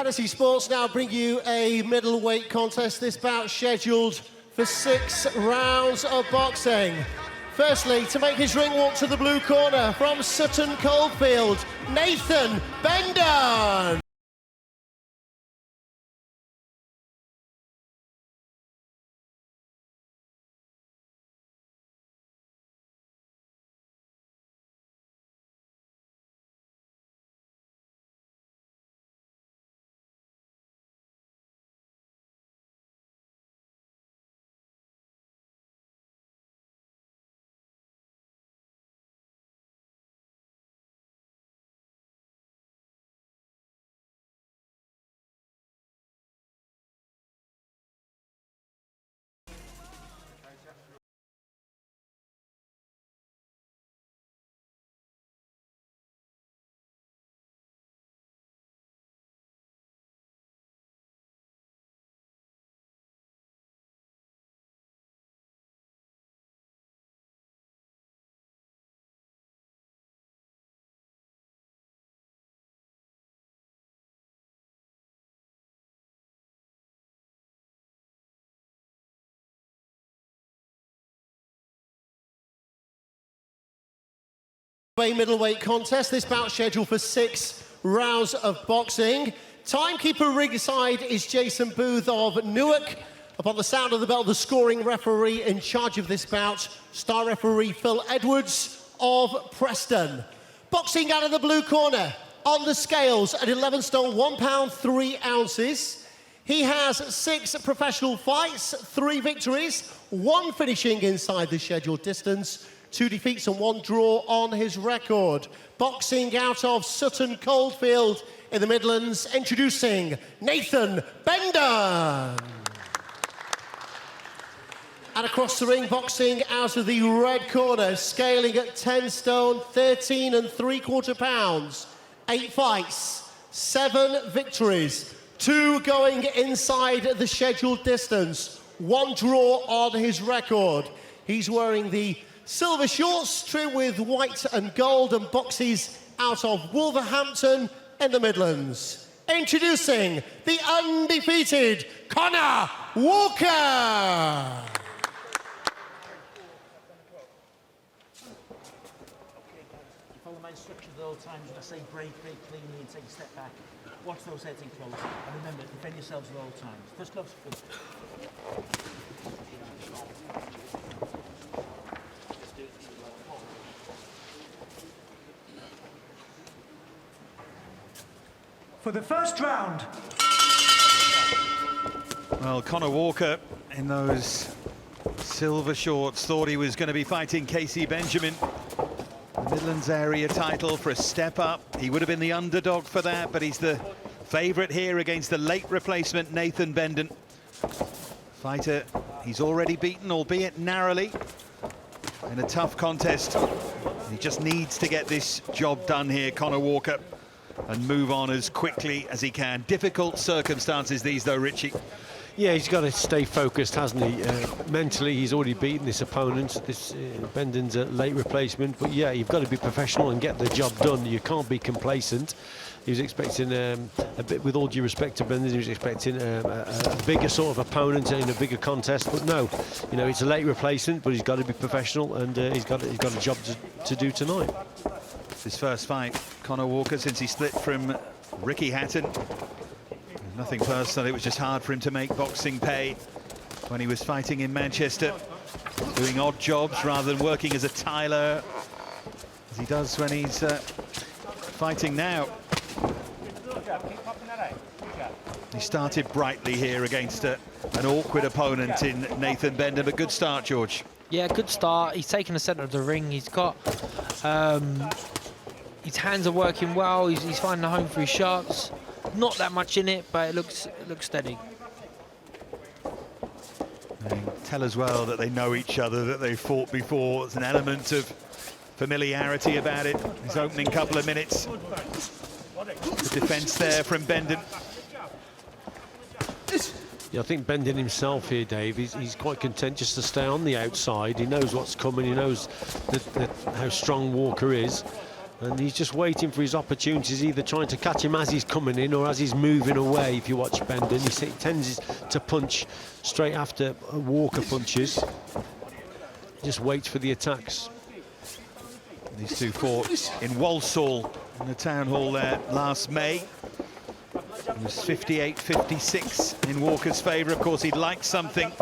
Fantasy Sports now bring you a middleweight contest. This bout scheduled for 6 rounds of boxing. Firstly, to make his ring walk to the blue corner from Sutton Coldfield, Nathan Bendan. Middleweight contest. This bout scheduled for 6 rounds of boxing. Timekeeper ringside is Jason Booth of Newark. Upon the sound of the bell, the scoring referee in charge of this bout, star referee Phil Edwards of Preston. Boxing out of the blue corner, on the scales at 11 stone, 1 pound 3 ounces. He has 6 professional fights, 3 victories, 1 finishing inside the scheduled distance, 2 defeats and 1 draw on his record. Boxing out of Sutton Coldfield in the Midlands, introducing Nathan Bendan. And across the ring, boxing out of the red corner, scaling at 10 stone, 13 3/4 pounds, 8 fights, 7 victories, 2 going inside the scheduled distance, 1 draw on his record. He's wearing the silver shorts trimmed with white and gold and boxes out of Wolverhampton in the Midlands. Introducing the undefeated Conah Walker. Follow my instructions at all times. When I say break cleanly and take a step back, watch those heads in close. And remember, defend yourselves at all times. First gloves, please. For the first round. Well, Conah Walker in those silver shorts thought he was going to be fighting Casey Benjamin. The Midlands area title for a step up. He would have been the underdog for that, but he's the favourite here against the late replacement Nathan Bendan. Fighter he's already beaten, albeit narrowly, in a tough contest. He just needs to get this job done here, Conah Walker, and move on as quickly as he can. Difficult circumstances these, though, Richie. Yeah, he's got to stay focused, hasn't he? Mentally, he's already beaten this opponent. This Bendan's a late replacement, but yeah, you've got to be professional and get the job done. You can't be complacent. He was expecting a bit, with all due respect to Bendan, he was expecting a bigger sort of opponent in a bigger contest, but no, you know, it's a late replacement, but he's got to be professional, and he's got a job to do tonight. His first fight, Conah Walker, since he split from Ricky Hatton. Nothing personal, it was just hard for him to make boxing pay when he was fighting in Manchester, doing odd jobs rather than working as a tiler, as he does when he's fighting now. He started brightly here against an awkward opponent in Nathan Bendan, but good start, George. Yeah, good start. He's taken the centre of the ring. He's got... his hands are working well. He's finding a home for his shots. Not that much in it, but it looks steady. They tell as well that they know each other, that they've fought before. There's an element of familiarity about it. His opening couple of minutes. The defence there from Bendan. Yeah, I think Bendan himself here, Dave, he's quite content just to stay on the outside. He knows what's coming. He knows how strong Walker is. And he's just waiting for his opportunities, either trying to catch him as he's coming in or as he's moving away. If you watch Bendan, he tends to punch straight after Walker punches. He just waits for the attacks. These two fought in Walsall in the town hall there last May. It was 58-56 in Walker's favour. Of course, he'd like something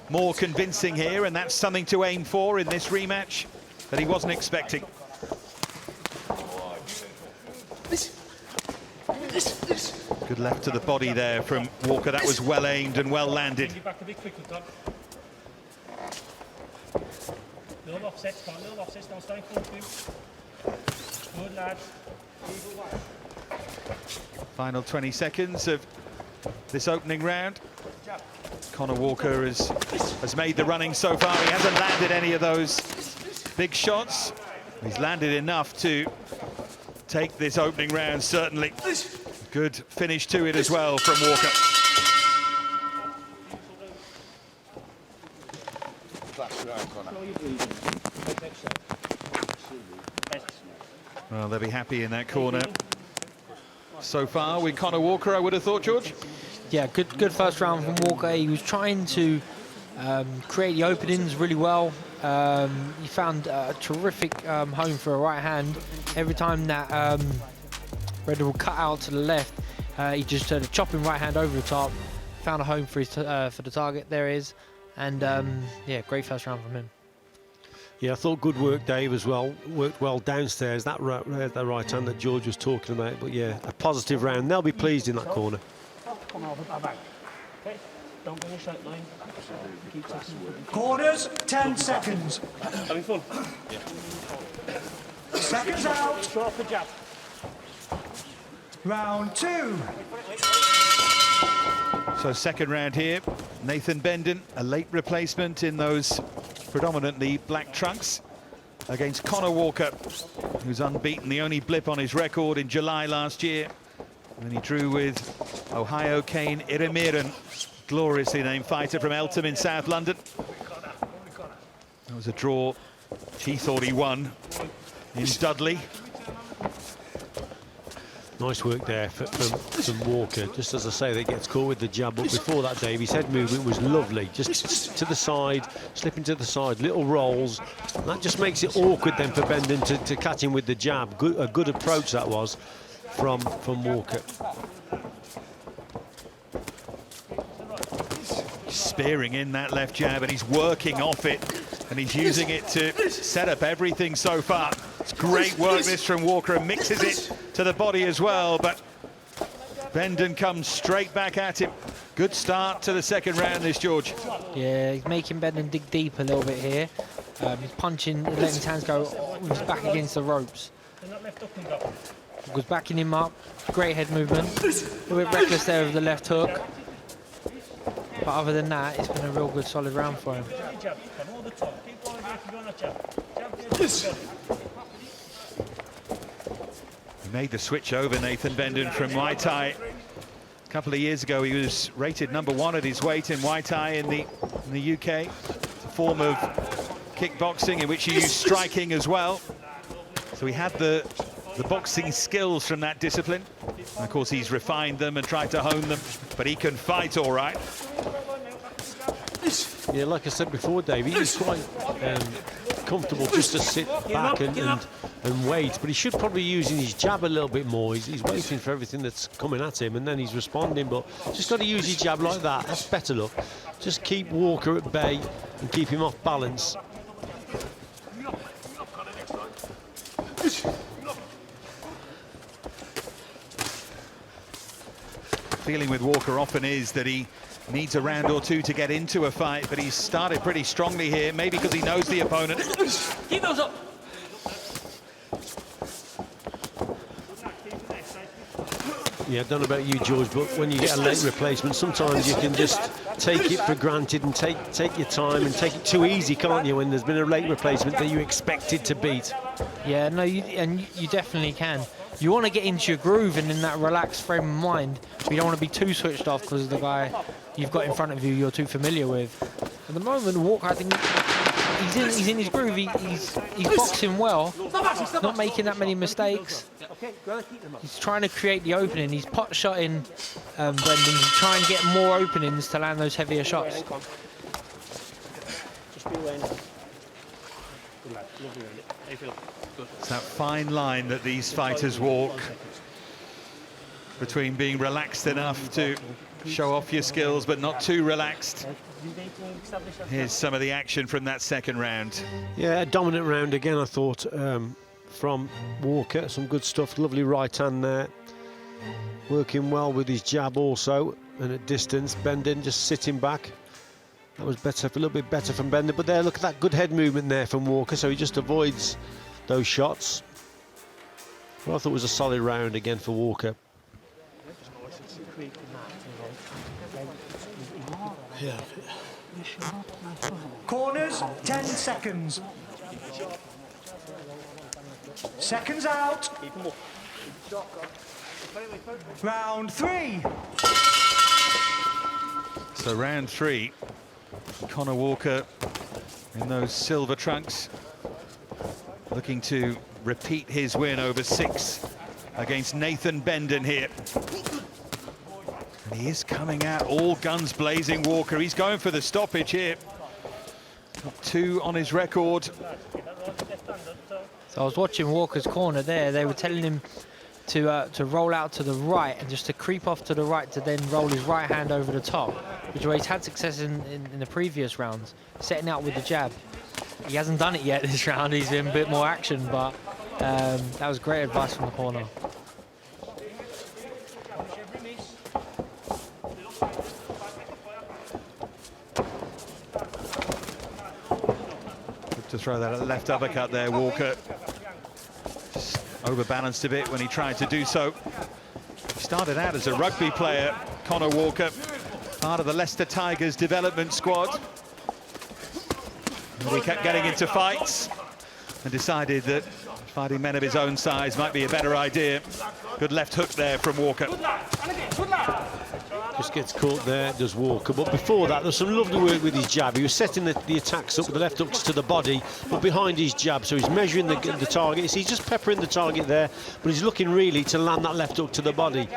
more convincing here, and that's something to aim for in this rematch that he wasn't expecting. Good left to the body there from Walker. That was well aimed and well landed. Little offsets, don't stay good, lad. Final 20 seconds of this opening round. Conor Walker has made the running so far. He hasn't landed any of those big shots. He's landed enough to take this opening round, certainly. Good finish to it as well from Walker. Well, they'll be happy in that corner. So far with Conor Walker, I would have thought, George. Yeah, good first round from Walker. He was trying to create the openings really well. He found a terrific home for a right hand. Every time that Redder will cut out to the left, he just turned a chopping right hand over the top, found a home for his for the target. There is, and yeah, great first round from him. Yeah, I thought good work, Dave, as well. Worked well downstairs, that right hand that George was talking about. But yeah, a positive round. They'll be pleased in that corner. Come over, back. Okay, don't go in a straight line. Keep Corners, 10 seconds. having fun. Seconds out. Short the jab. Round 2. So second round here. Nathan Bendan, a late replacement in those predominantly black trunks against Conor Walker, who's unbeaten, the only blip on his record in July last year when he drew with Ohio Kane Irimiran, gloriously named fighter from Eltham in South London. That was a draw he thought he won in Dudley. Nice work there from Walker. Just as I say, that gets caught with the jab. But before that, Dave, his head movement was lovely. Just to the side, slipping to the side, little rolls. And that just makes it awkward then for Bendan to catch him with the jab. A good approach that was from Walker. Spearing in that left jab, and he's working off it, and he's using it to set up everything so far. It's great work this from Walker, and mixes it to the body as well, but Bendan comes straight back at him. Good start to the second round, this, George. Yeah, he's making Bendan dig deep a little bit here. He's punching, letting his hands go with his back against the ropes. Was backing him up. Great head movement. A little bit reckless there with the left hook. But other than that, it's been a real good, solid round for him. He made the switch over, Nathan Bendan, from Muay Thai. A couple of years ago, he was rated #1 at his weight in Muay Thai in the UK. It's a form of kickboxing in which he used striking as well. So he had the boxing skills from that discipline. And of course, he's refined them and tried to hone them, but he can fight all right. Yeah, like I said before, Dave, he's quite comfortable just to sit back and wait, but he should probably be using his jab a little bit more. He's waiting for everything that's coming at him, and then he's responding, but just got to use his jab like that. That's better luck. Just keep Walker at bay and keep him off balance. Feeling with Walker often is that he needs a round or two to get into a fight, but he's started pretty strongly here, maybe because he knows the opponent. Keep those up. Yeah, I don't know about you, George, but when you get a late replacement, sometimes you can just take it for granted and take your time and take it too easy, can't you, when there's been a late replacement that you expected to beat. Yeah, no, you definitely can. You want to get into your groove and in that relaxed frame of mind, but you don't want to be too switched off because of the guy you've got in front of you you're too familiar with. At the moment, Walker, I think he's in his groove. He's boxing well, not making that many mistakes. He's trying to create the opening. He's pot shotting Brendan to try and get more openings to land those heavier shots. It's that fine line that these fighters walk between being relaxed enough to show off your skills, but not too relaxed. Here's some of the action from that second round. Yeah, a dominant round again, I thought, from Walker. Some good stuff, lovely right hand there. Working well with his jab also, and at distance, Bendan just sitting back. That was better, a little bit better from Bendan, but there, look at that good head movement there from Walker, so he just avoids those shots. Well, I thought it was a solid round again for Walker. Yeah. Corners, 10 seconds. Seconds out. Round 3. So round 3, Conor Walker in those silver trunks, looking to repeat his win over 6 against Nathan Bendan here. And he is coming out all guns blazing, Walker. He's going for the stoppage here. Got 2 on his record. So I was watching Walker's corner there. They were telling him to roll out to the right and just to creep off to the right to then roll his right hand over the top, which he's had success in the previous rounds, setting out with the jab. He hasn't done it yet this round. He's in a bit more action, but that was great advice from the corner. To throw that left uppercut there, Walker. Just overbalanced a bit when he tried to do so. He started out as a rugby player, Conor Walker, part of the Leicester Tigers development squad. And he kept getting into fights and decided that fighting men of his own size might be a better idea. Good left hook there from Walker. Just gets caught there, does Walker. But before that, there's some lovely work with his jab. He was setting the attacks up with the left hooks to the body, but behind his jab. So he's measuring the target. He's just peppering the target there, but he's looking really to land that left hook to the body.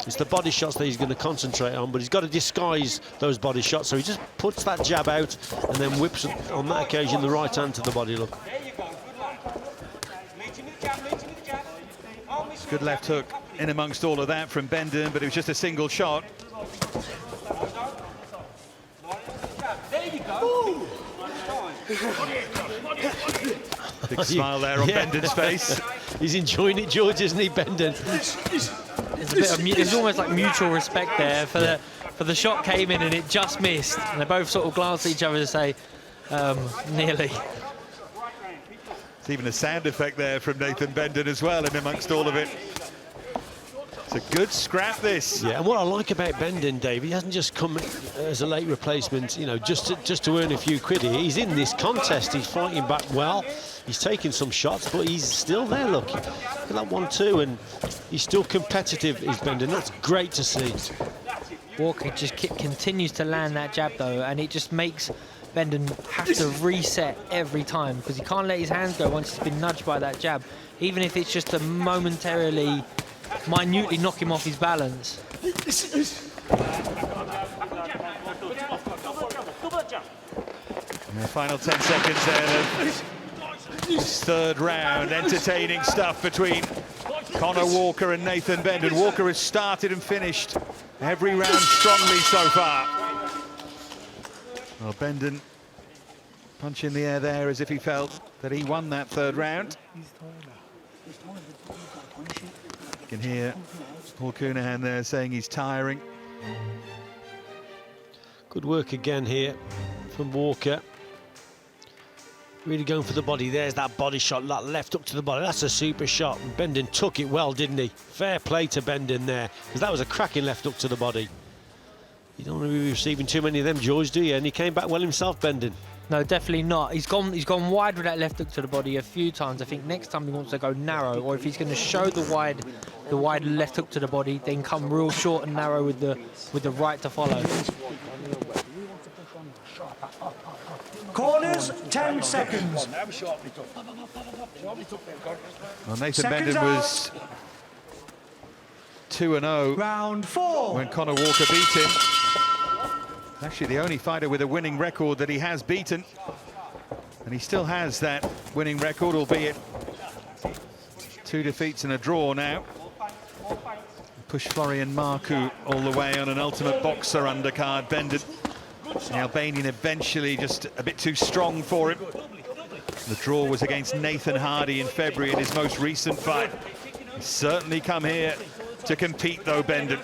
It's the body shots that he's going to concentrate on, but he's got to disguise those body shots. So he just puts that jab out and then whips, on that occasion, the right hand to the body, look. Good left hook in amongst all of that from Bendan, but it was just a single shot. Big smile there on Bendan's face. He's enjoying it, George, isn't he, Bendan? There's almost like mutual respect there for the shot came in and it just missed, and they both sort of glanced at each other to say, nearly. There's even a sound effect there from Nathan Bendan as well, and amongst all of it. It's a good scrap, this. Yeah, and what I like about Bendan, Dave, he hasn't just come as a late replacement, you know, just to earn a few quid here. He's in this contest, he's fighting back well, he's taking some shots, but he's still there, look. Look at that 1-2, and he's still competitive, is Bendan. That's great to see. Walker just continues to land that jab, though, and it just makes Bendan have to reset every time, because he can't let his hands go once he's been nudged by that jab, even if it's just to minutely knock him off his balance. In the final 10 seconds there, this third round, entertaining stuff between Conor Walker and Nathan Bendan. Walker has started and finished every round strongly so far. Well, Bendan punch in the air there as if he felt that he won that third round. You can hear Paul Conah there saying he's tiring. Good work again here from Walker. Really going for the body. There's that body shot, that left hook to the body. That's a super shot. And Bendan took it well, didn't he? Fair play to Bendan there, because that was a cracking left hook to the body. You don't want to be receiving too many of them, George, do you? And he came back well himself, Bendan. No, definitely not. He's gone wide with that left hook to the body a few times. I think next time he wants to go narrow, or if he's going to show the wide left hook to the body, then come real short and narrow with the right to follow. Corners, 10 seconds. Well, Nathan Seconds Bendan was 2-0 Round 4. when Conor Walker beat him. Actually, the only fighter with a winning record that he has beaten. And he still has that winning record, albeit 2 defeats and a draw now. Push Florian Marku all the way on an Ultimate Boxer undercard. Bendan, the Albanian, eventually just a bit too strong for him. The draw was against Nathan Hardy in February in his most recent fight. He's certainly come here to compete, though, Bendan.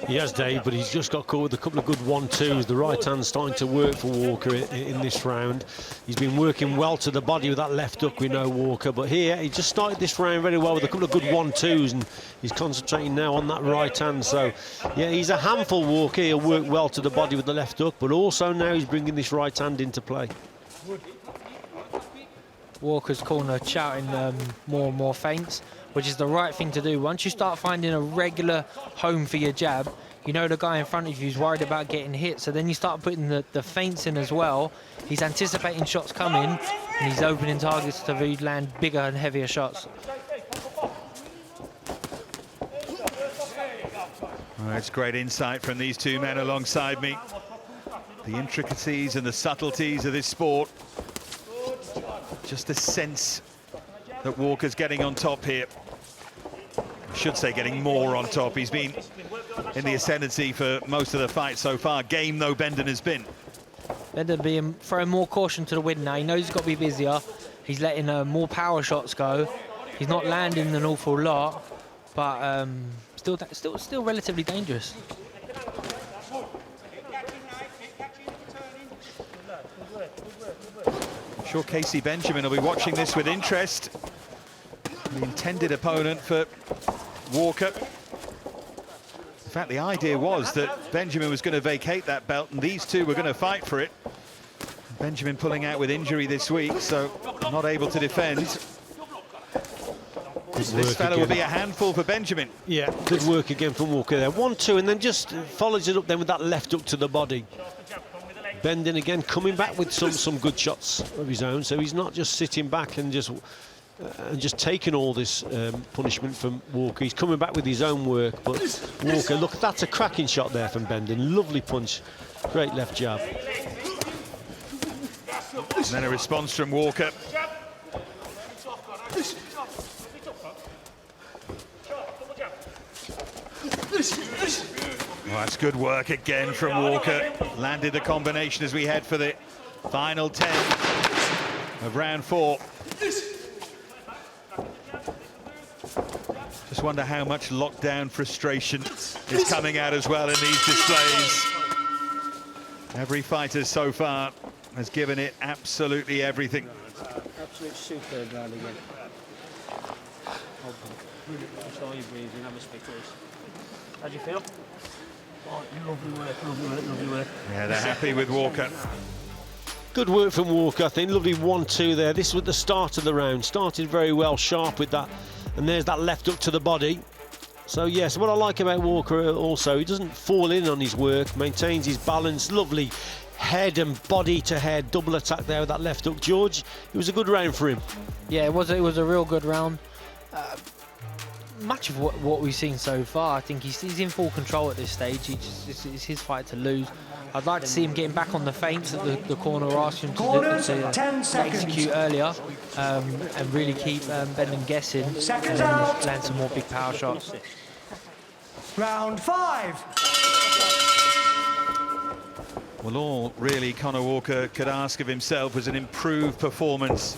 He has, Dave, but he's just got caught with a couple of good 1-2s. The right hand's starting to work for Walker in this round. He's been working well to the body with that left hook, we know, Walker. But here, he just started this round very well with a couple of good 1-2s, and he's concentrating now on that right hand. So, yeah, he's a handful, Walker. He'll work well to the body with the left hook, but also now he's bringing this right hand into play. Walker's corner shouting more and more feints, which is the right thing to do. Once you start finding a regular home for your jab, you know the guy in front of you is worried about getting hit, so then you start putting the feints in as well. He's anticipating shots coming, and he's opening targets to land bigger and heavier shots. Well, it's great insight from these two men alongside me. The intricacies and the subtleties of this sport. Just a sense that Walker's getting on top here. I should say getting more on top. He's been in the ascendancy for most of the fight so far. Game though Bendan has been. Bendan throwing more caution to the wind now. He knows he's got to be busier. He's letting more power shots go. He's not landing an awful lot, but still relatively dangerous. I'm sure Casey Benjamin will be watching this with interest. The intended opponent for Walker. In fact, the idea was that Benjamin was going to vacate that belt and these two were going to fight for it. Benjamin pulling out with injury this week, so not able to defend. This fellow will be a handful for Benjamin. Yeah, good work again from Walker there. 1-2, and then just follows it up then with that left hook to the body. Bendan again coming back with some good shots of his own, so he's not just sitting back and just taking all this punishment from Walker. He's coming back with his own work, but Walker, look, that's a cracking shot there from Bendan. Lovely punch, great left jab. And then a response from Walker. Well, that's good work again from Walker. Landed the combination as we head for the final 10 of round 4. Just wonder how much lockdown frustration is coming out as well in these displays. Every fighter so far has given it absolutely everything. Absolute superb round again. Control your breathing, have a spectators. How do you feel? Oh, lovely work, lovely work, lovely work. Yeah, they're happy with Walker. Good work from Walker, I think. Lovely 1-2 there. This was the start of the round. Started very well, sharp with that. And there's that left hook to the body. So, yes, what I like about Walker also, he doesn't fall in on his work, maintains his balance. Lovely head and body to head. Double attack there with that left hook. George, it was a good round for him. Yeah, it was a real good round. Much of what we've seen so far, I think he's in full control at this stage. It's his fight to lose. I'd like to see him getting back on the feints that the corner asked him to execute earlier, and really keep Bendan guessing and land some more big power shots. Round 5. Well, all really Conor Walker could ask of himself was an improved performance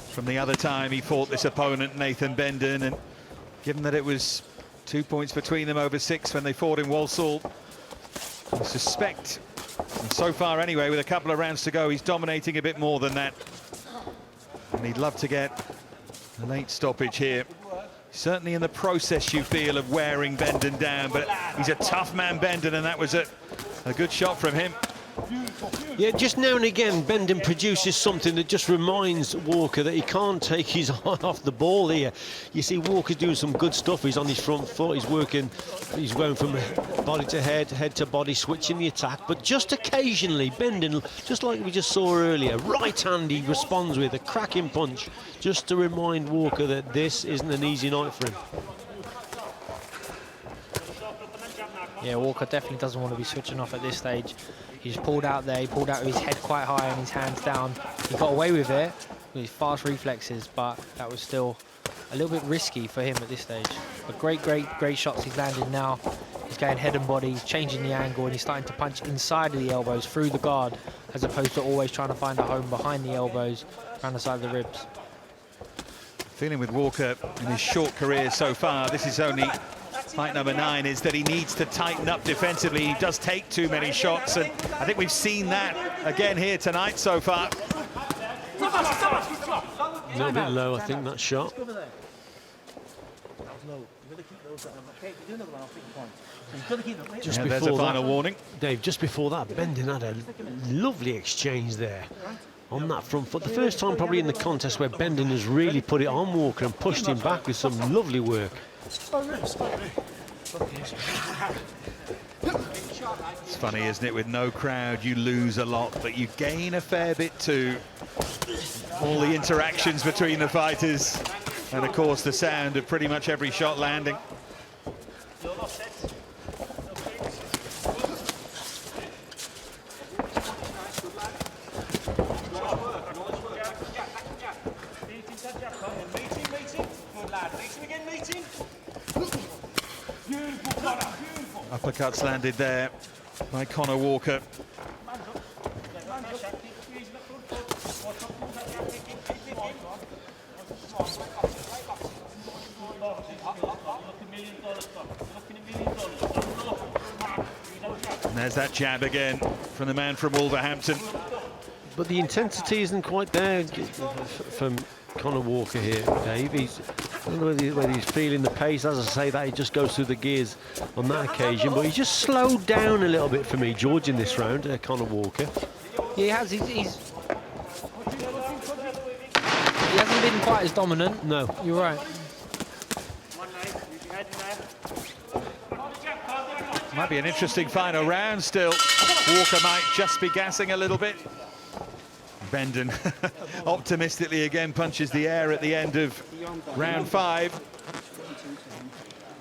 from the other time he fought this opponent, Nathan Bendan, and given that it was 2 points between them over 6 when they fought in Walsall, I suspect, and so far anyway, with a couple of rounds to go, he's dominating a bit more than that. And he'd love to get a late stoppage here. Certainly in the process, you feel, of wearing Bendan down, but he's a tough man, Bendan, and that was a good shot from him. Yeah, just now and again, Bendan produces something that just reminds Walker that he can't take his eye off the ball here. You see Walker's doing some good stuff. He's on his front foot, he's going from body to head to body, switching the attack. But just occasionally, Bendan, just like we just saw earlier, right hand he responds with a cracking punch, just to remind Walker that this isn't an easy night for him. Yeah, Walker definitely doesn't want to be switching off at this stage. He's pulled out there, he pulled out with his head quite high and his hands down. He got away with it with his fast reflexes, but that was still a little bit risky for him at this stage. But great shots he's landed now. He's going head and body, he's changing the angle, and he's starting to punch inside of the elbows, through the guard, as opposed to always trying to find a home behind the elbows, around the side of the ribs. Feeling with Walker in his short career so far, this is only fight number 9, is that he needs to tighten up defensively. He does take too many shots, and I think we've seen that again here tonight so far. A little bit low, I think, that shot. Just there's a final warning. Dave, just before that, Bendan had a lovely exchange there on that front foot. The first time probably in the contest where Bendan has really put it on Walker and pushed him back with some lovely work. It's funny, isn't it? With no crowd, you lose a lot, but you gain a fair bit too. All the interactions between the fighters, and of course the sound of pretty much every shot landing. Uppercuts landed there by Conor Walker. And there's that jab again from the man from Wolverhampton. But the intensity isn't quite there from Conor Walker here, Dave. I don't know whether he's feeling the pace. As I say that, he just goes through the gears on that occasion. But he's just slowed down a little bit for me, George, in this round, Conor Walker. Yeah, he has. He hasn't been quite as dominant. No. You're right. Might be an interesting final round still. Walker might just be gassing a little bit. Bendan optimistically again punches the air at the end of round 5.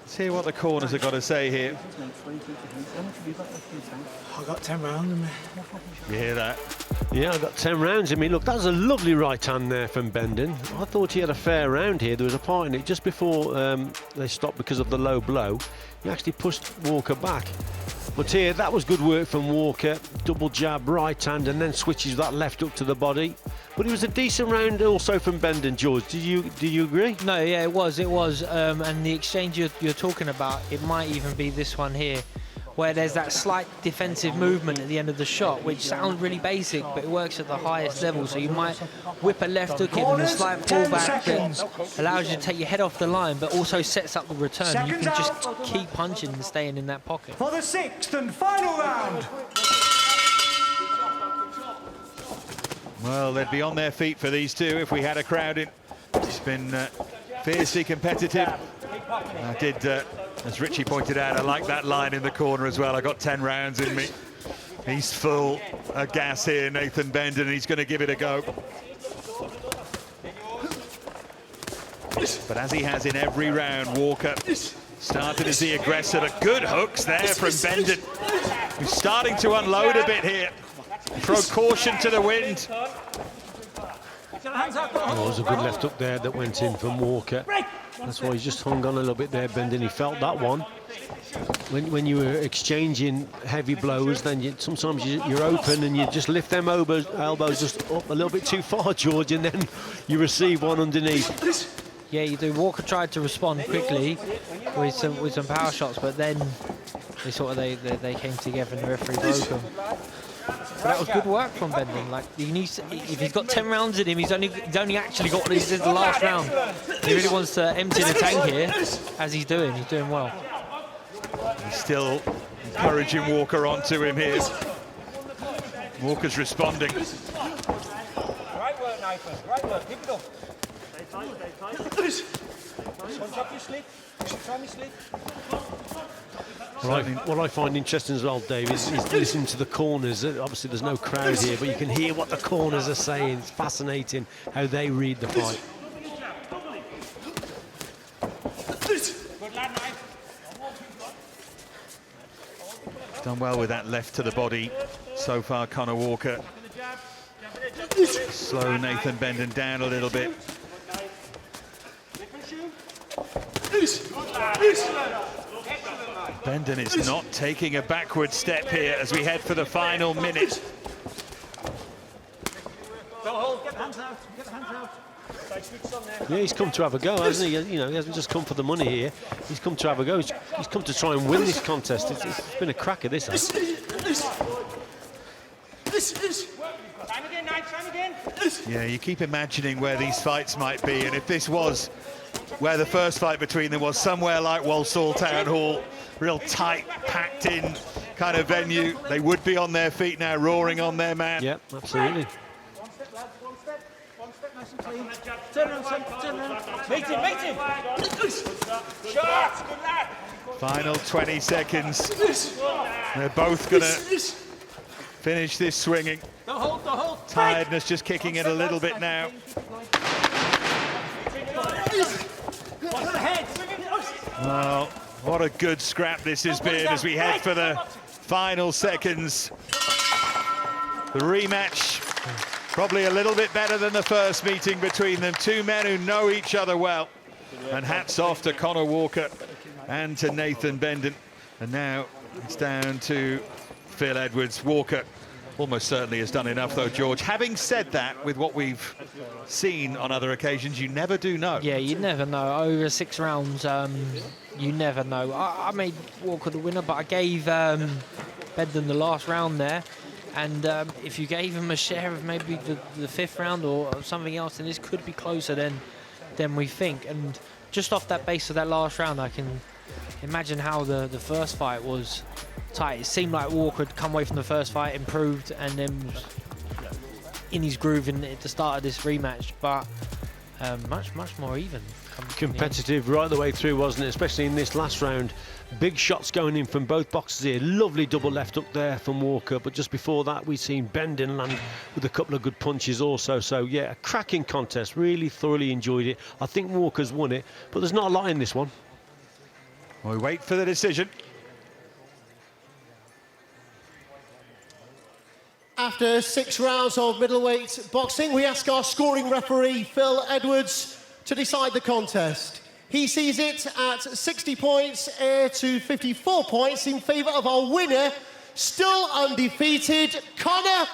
Let's hear what the corners have got to say here. I got 10 rounds in me. You hear that? Yeah, I got 10 rounds in me. Look, that was a lovely right hand there from Bendan. I thought he had a fair round here. There was a part in it just before they stopped because of the low blow. He actually pushed Walker back. But here, that was good work from Walker. Double jab, right hand, and then switches that left up to the body. But it was a decent round also from Bendan, George. Do you agree? No, yeah, it was. And the exchange you're talking about, it might even be this one here, where there's that slight defensive movement at the end of the shot, which sounds really basic, but it works at the highest level. So you might whip a left hook in and a slight pullback that allows you to take your head off the line, but also sets up the return. You can just keep punching and staying in that pocket. For the 6th and final round. Well, they'd be on their feet for these two if we had a crowd in. It's been fiercely competitive. I did, as Richie pointed out, I like that line in the corner as well. I got 10 rounds in me. He's full of gas here, Nathan Bendan, and he's going to give it a go. But as he has in every round, Walker started as the aggressor. The good hooks there from Bendan, who's starting to unload a bit here. Throw caution to the wind. Oh, it was a good left hook there that went in from Walker. That's why he's just hung on a little bit there, Bendan. He felt that one. When you were exchanging heavy blows, then sometimes you're open and you just lift them elbows just up a little bit too far, George, and then you receive one underneath. Yeah, you do. Walker tried to respond quickly with some power shots, but then they came together and the referee broke them. But that was good work from Bendan. Like, if he's got 10 rounds in him, he's only actually got this is the last round. He really wants to empty the tank here, as he's doing. He's doing well. He's still encouraging Walker onto him here. Walker's responding. Right work, Nathan. Right work. Keep it up. Stay tight, stay tight. One top your sleeve. Try me sleeve. What I find interesting as well, Dave, is listening to the corners. Obviously, there's no crowd here, but you can hear what the corners are saying. It's fascinating how they read the fight. Good lad, Nathan. Done well with that left to the body so far, Conor Walker. Slow Nathan Bendan down a little bit. Bendan is not taking a backward step here as we head for the final minute. Don't hold, get the hands out, get the hands out. Yeah, he's come to have a go, hasn't he? You know, he hasn't just come for the money here. He's come to have a go. He's come to try and win this contest. It's been a cracker, this. Time again, Knight, time again. Yeah, you keep imagining where these fights might be, and if this was where the first fight between them was, somewhere like Walsall Town Hall, real tight, packed-in kind of venue, they would be on their feet now, roaring on their mat. Yeah, absolutely. One step, lads, one step. One step, nice and clean. Turn around, son, turn around. Meet him, meet him. Shot, good lad. Final 20 seconds. They're both going to finish this swinging. Don't hold, don't hold. Tiredness just kicking in a little bit now. Watch the head. Well, what a good scrap this has been as we head for the final seconds. The rematch, probably a little bit better than the first meeting between them. Two men who know each other well. And hats off to Conor Walker and to Nathan Bendan. And now it's down to Phil Edwards. Walker almost certainly has done enough, though, George. Having said that, with what we've seen on other occasions, you never do know. Yeah, you never know. Over 6 rounds, you never know. I made Walker the winner, but I gave Bendan the last round there. And if you gave him a share of maybe the 5th round or something else, then this could be closer than we think. And just off that base of that last round, I can imagine how the first fight was tight. It seemed like Walker had come away from the first fight, improved, and then was in his groove at the start of this rematch. But much more even. Competitive right the way through, wasn't it? Especially in this last round. Big shots going in from both boxers here. Lovely double left up there from Walker, but just before that we've seen Bendan land with a couple of good punches also. So yeah, a cracking contest. Really thoroughly enjoyed it. I think Walker's won it, but there's not a lot in this one. We wait for the decision. After 6 rounds of middleweight boxing, we ask our scoring referee, Phil Edwards, to decide the contest. He sees it at 60 points to 54 points in favour of our winner, still undefeated, Conah